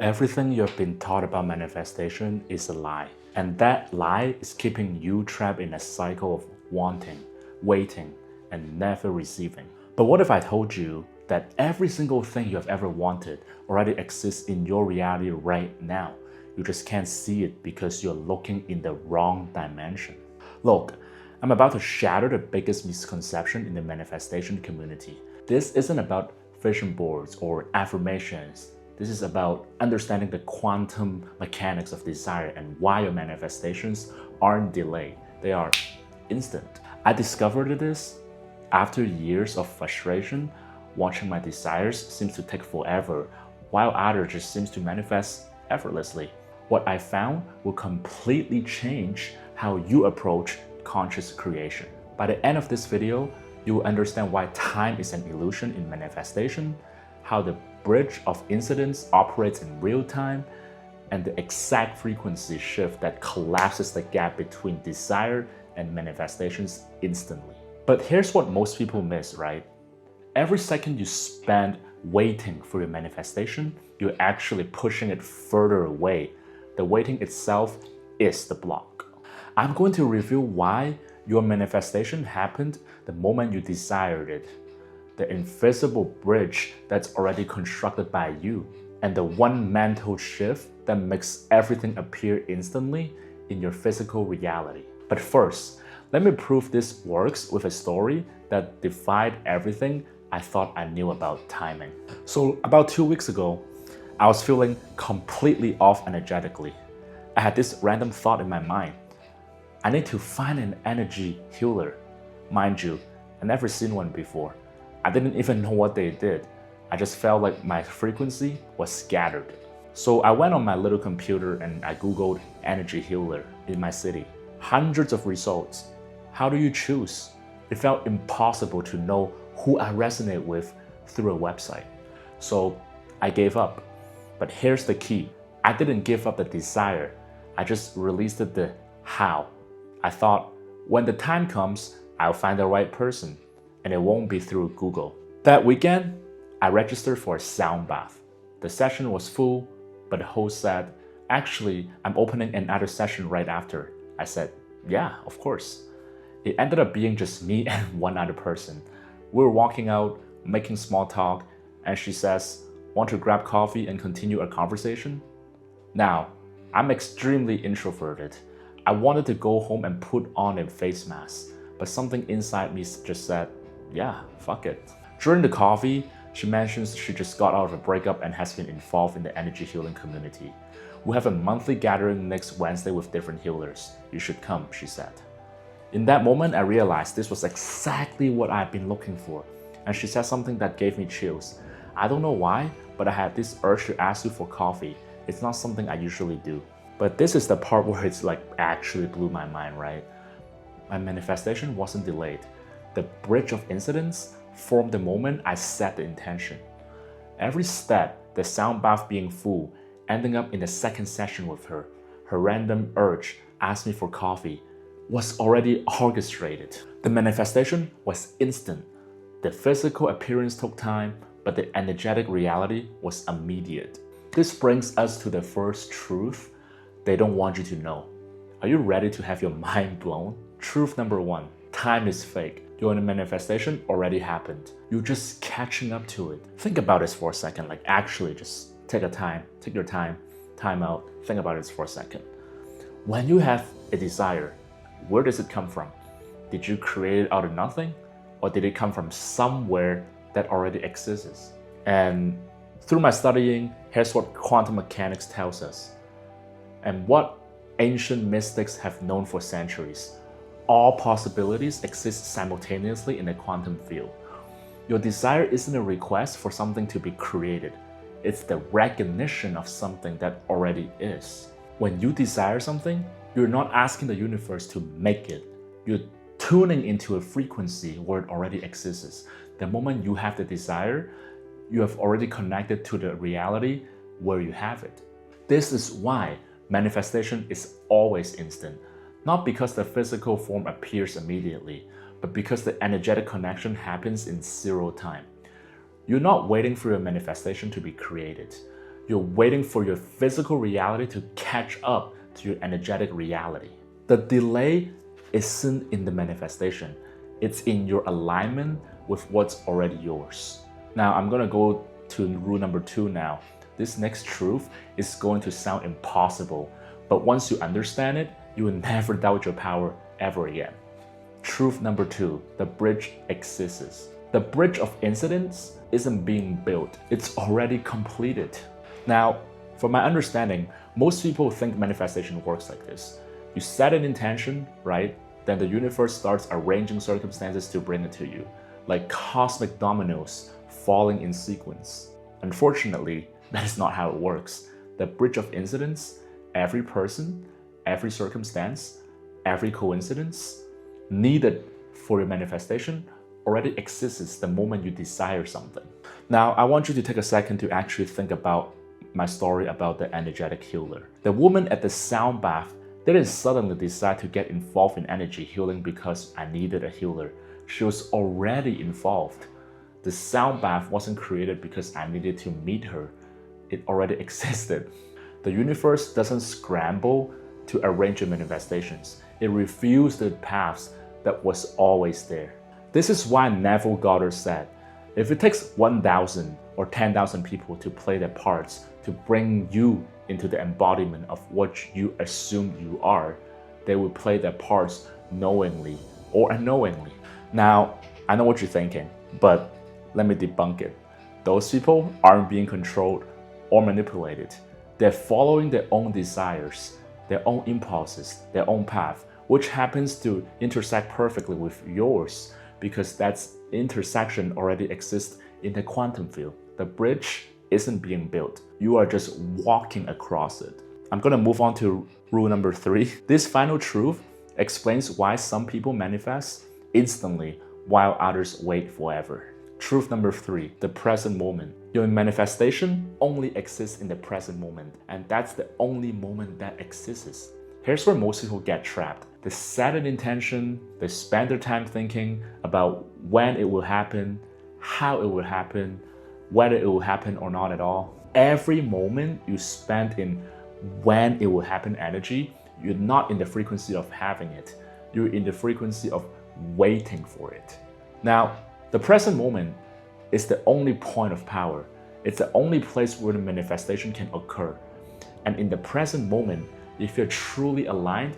Everything you have been taught about manifestation is a lie. And that lie is keeping you trapped in a cycle of wanting, waiting, and never receiving. But what if I told you that every single thing you have ever wanted already exists in your reality right now? You just can't see it because you're looking in the wrong dimension. Look, I'm about to shatter the biggest misconception in the manifestation community. This isn't about vision boards or affirmations. This is about understanding the quantum mechanics of desire and why your manifestations aren't delayed. They are instant. I discovered this after years of frustration, watching my desires seems to take forever, while others just seems to manifest effortlessly. What I found will completely change how you approach conscious creation. By the end of this video, you will understand why time is an illusion in manifestation, how the bridge of incidents operates in real time, and the exact frequency shift that collapses the gap between desire and manifestations instantly. But here's what most people miss, right? Every second you spend waiting for your manifestation, you're actually pushing it further away. The waiting itself is the block. I'm going to reveal why your manifestation happened the moment you desired it, the invisible bridge that's already constructed by you, and the one mental shift that makes everything appear instantly in your physical reality. But first, let me prove this works with a story that defied everything I thought I knew about timing. So about 2 weeks ago, I was feeling completely off energetically. I had this random thought in my mind. I need to find an energy healer. Mind you, I've never seen one before. I didn't even know what they did. I just felt like my frequency was scattered. So I went on my little computer and I Googled energy healer in my city. Hundreds of results. How do you choose? It felt impossible to know who I resonate with through a website. So I gave up. But here's the key. I didn't give up the desire. I just released the how. I thought, when the time comes, I'll find the right person, and it won't be through Google. That weekend, I registered for a sound bath. The session was full, but the host said, actually, I'm opening another session right after. I said, yeah, of course. It ended up being just me and one other person. We were walking out, making small talk, and she says, want to grab coffee and continue our conversation? Now, I'm extremely introverted. I wanted to go home and put on a face mask, but something inside me just said, yeah, fuck it. During the coffee, she mentions she just got out of a breakup and has been involved in the energy healing community. We have a monthly gathering next Wednesday with different healers. You should come, she said. In that moment, I realized this was exactly what I've been looking for. And she said something that gave me chills. I don't know why, but I had this urge to ask you for coffee. It's not something I usually do. But this is the part where it's like actually blew my mind, right? My manifestation wasn't delayed. The bridge of incidents formed the moment I set the intention. Every step, the sound bath being full, ending up in the second session with her, her random urge, ask me for coffee, was already orchestrated. The manifestation was instant. The physical appearance took time, but the energetic reality was immediate. This brings us to the first truth they don't want you to know. Are you ready to have your mind blown? Truth number one, time is fake. Your manifestation already happened. You're just catching up to it. Think about this for a second, like actually just take your time out, think about this for a second. When you have a desire, where does it come from? Did you create it out of nothing? Or did it come from somewhere that already exists? And through my studying, here's what quantum mechanics tells us, and what ancient mystics have known for centuries. All possibilities exist simultaneously in the quantum field. Your desire isn't a request for something to be created. It's the recognition of something that already is. When you desire something, you're not asking the universe to make it. You're tuning into a frequency where it already exists. The moment you have the desire, you have already connected to the reality where you have it. This is why manifestation is always instant, not because the physical form appears immediately, but because the energetic connection happens in zero time. You're not waiting for your manifestation to be created. You're waiting for your physical reality to catch up to your energetic reality. The delay isn't in the manifestation, it's in your alignment with what's already yours. Now, I'm gonna go to rule number 2 now. This next truth is going to sound impossible, but once you understand it, you will never doubt your power ever again. Truth number 2, the bridge exists. The bridge of incidents isn't being built, it's already completed. Now, from my understanding, most people think manifestation works like this. You set an intention, right? Then the universe starts arranging circumstances to bring it to you, like cosmic dominoes falling in sequence. Unfortunately, that is not how it works. The bridge of incidents, every person, every circumstance, every coincidence needed for your manifestation already exists the moment you desire something. Now, I want you to take a second to actually think about my story about the energetic healer. The woman at the sound bath didn't suddenly decide to get involved in energy healing because I needed a healer. She was already involved. The sound bath wasn't created because I needed to meet her. It already existed. The universe doesn't scramble to arrange your manifestations. It reveals the paths that was always there. This is why Neville Goddard said, if it takes 1,000 or 10,000 people to play their parts to bring you into the embodiment of what you assume you are, they will play their parts knowingly or unknowingly. Now, I know what you're thinking, but let me debunk it. Those people aren't being controlled or manipulated. They're following their own desires, their own impulses, their own path, which happens to intersect perfectly with yours because that intersection already exists in the quantum field. The bridge isn't being built. You are just walking across it. I'm gonna move on to rule number 3. This final truth explains why some people manifest instantly while others wait forever. Truth number 3, the present moment. Your manifestation only exists in the present moment, and that's the only moment that exists. Here's where most people get trapped. They set an intention, they spend their time thinking about when it will happen, how it will happen, whether it will happen or not at all. Every moment you spend in when it will happen energy, you're not in the frequency of having it. You're in the frequency of waiting for it. Now, the present moment is the only point of power. It's the only place where the manifestation can occur. And in the present moment, if you're truly aligned,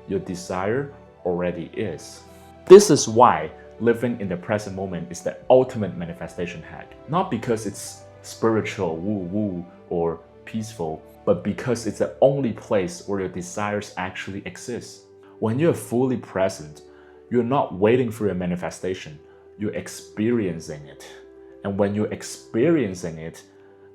your desire already is. This is why living in the present moment is the ultimate manifestation hack. Not because it's spiritual, woo-woo, or peaceful, but because it's the only place where your desires actually exist. When you're fully present, you're not waiting for your manifestation, you're experiencing it. And when you're experiencing it,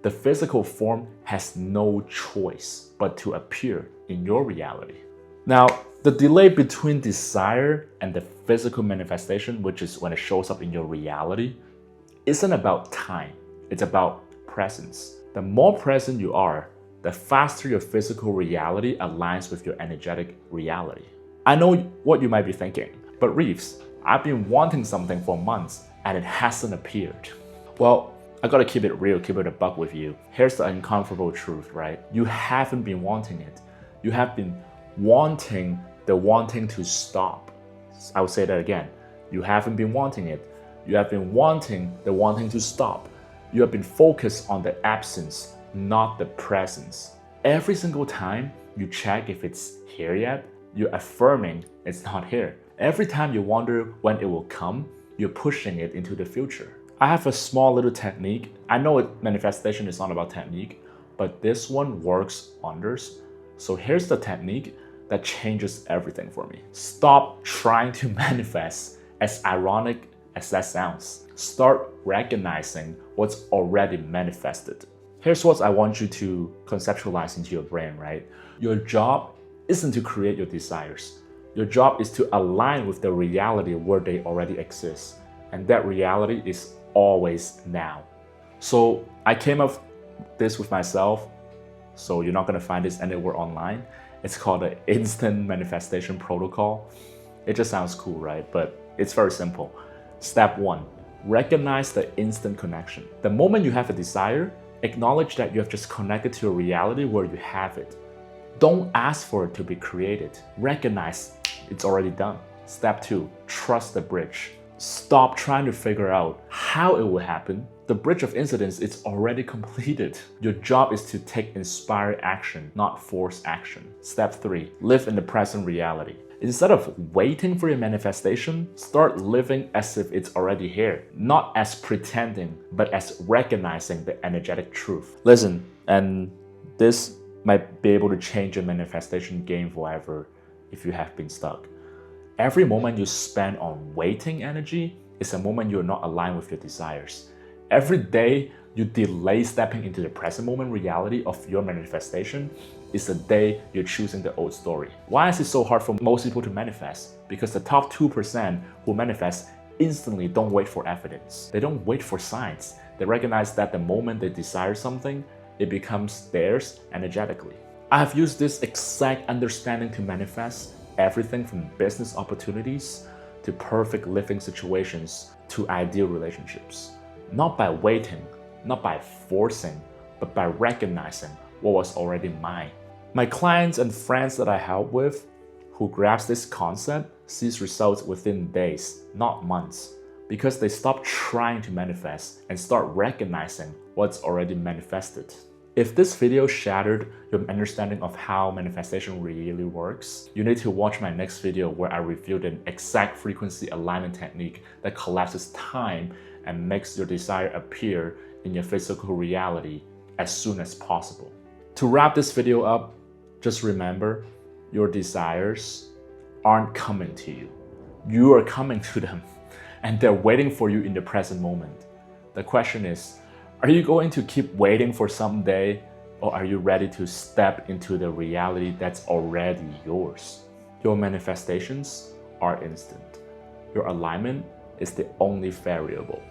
the physical form has no choice but to appear in your reality. Now, the delay between desire and the physical manifestation, which is when it shows up in your reality, isn't about time, it's about presence. The more present you are, the faster your physical reality aligns with your energetic reality. I know what you might be thinking, but Reeves, I've been wanting something for months and it hasn't appeared. Well, I gotta keep it real, keep it a buck with you. Here's the uncomfortable truth, right? You haven't been wanting it. You have been wanting the wanting to stop. I will say that again. You haven't been wanting it. You have been wanting the wanting to stop. You have been focused on the absence, not the presence. Every single time you check if it's here yet, you're affirming it's not here. Every time you wonder when it will come, you're pushing it into the future. I have a small little technique. I know manifestation is not about technique, but this one works wonders. So here's the technique that changes everything for me. Stop trying to manifest, as ironic as that sounds. Start recognizing what's already manifested. Here's what I want you to conceptualize into your brain, right? Your job isn't to create your desires. Your job is to align with the reality where they already exist. And that reality is always now. So I came up with this with myself, so you're not gonna find this anywhere online. It's called the Instant Manifestation Protocol. It just sounds cool, right? But it's very simple. Step 1, recognize the instant connection. The moment you have a desire, Acknowledge that you have just connected to a reality where you have it. Don't ask for it to be created. Recognize it's already done. Step 2, trust the bridge. Stop trying to figure out how it will happen. The bridge of incidents is already completed. Your job is to take inspired action, not forced action. Step 3, live in the present reality. Instead of waiting for your manifestation, start living as if it's already here. Not as pretending, but as recognizing the energetic truth. Listen, and this might be able to change your manifestation game forever if you have been stuck. Every moment you spend on waiting energy is a moment you're not aligned with your desires. Every day you delay stepping into the present moment reality of your manifestation is the day you're choosing the old story. Why is it so hard for most people to manifest? Because the top 2% who manifest instantly don't wait for evidence. They don't wait for signs. They recognize that the moment they desire something, it becomes theirs energetically. I have used this exact understanding to manifest everything from business opportunities to perfect living situations to ideal relationships. Not by waiting, not by forcing, but by recognizing what was already mine. My clients and friends that I help with who grasp this concept sees results within days, not months, because they stop trying to manifest and start recognizing what's already manifested. If this video shattered your understanding of how manifestation really works, you need to watch my next video where I reveal an exact frequency alignment technique that collapses time and makes your desire appear in your physical reality as soon as possible. To wrap this video up, just remember, your desires aren't coming to you. You are coming to them, and they're waiting for you in the present moment. The question is, are you going to keep waiting for someday, or are you ready to step into the reality that's already yours? Your manifestations are instant. Your alignment is the only variable.